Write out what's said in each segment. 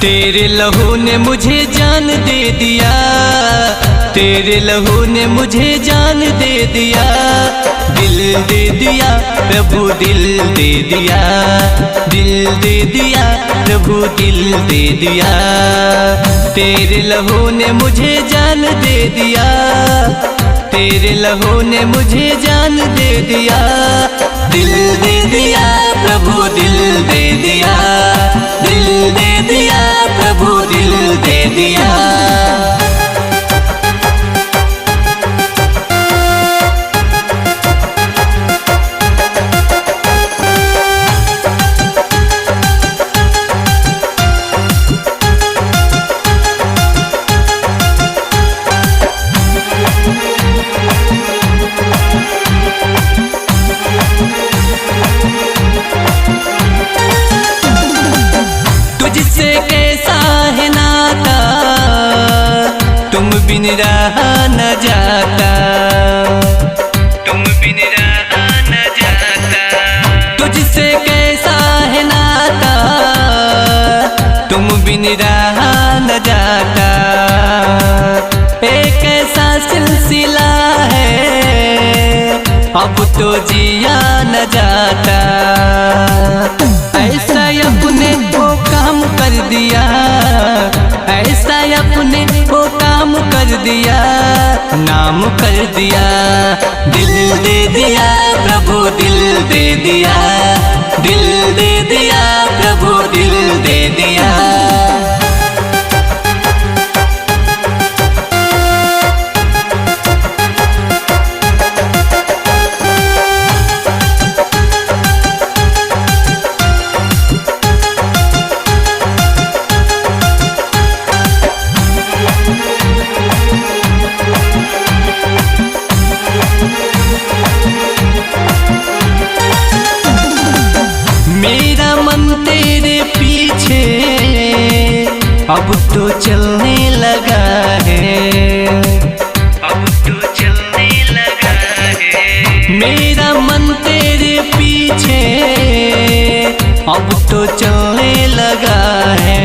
तेरे लहू ने मुझे जान दे दिया, तेरे लहू ने मुझे जान दे दिया। दिल दे दिया प्रभु दिल दे दिया, दिल दे दिया प्रभु दिल दे दिया। तेरे लहू ने मुझे जान दे दिया, तेरे लहू ने मुझे जान दे दिया। दिल दे दिया प्रभु दिल दे दिया, दिल दे दिया प्रभु दिल दे दिया। तुझसे कैसा है नाता, तुम बिन रहा न जाता, तुम बिन रहा न जाता। तुझसे कैसा है नाता, तुम बिन रहा न जाता। एक ऐसा सिलसिला है अब तो जिया न जाता। ऐसा अपने को काम कर दिया, ऐसा अपने को काम कर दिया, नाम कर दिया। दिल दे दिया प्रभु दिल दे दिया, दिल दे दिया प्रभु दिल दे दिया। मेरा मन तेरे पीछे अब तो चलने लगा है, अब तो चलने लगा है। मेरा मन तेरे पीछे अब तो चलने लगा है।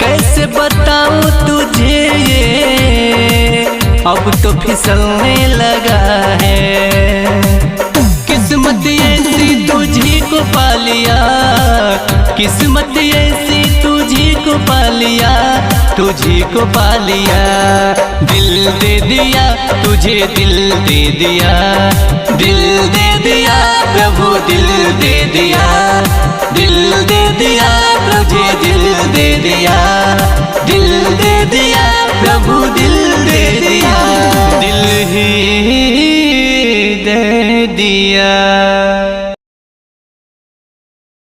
कैसे बताऊं तुझे ये अब तो फिसलने लगा है। किस्मत ऐसी तुझी को पा लिया, किस्मत ऐसी तुझी को पा लिया, तुझी को पा लिया। दिल दे दिया तुझे दिल दे दिया, दिल दे दिया प्रभु दिल दे दिया, दिल दे दिया तुझे दिल दे दिया, दिल दे दिया।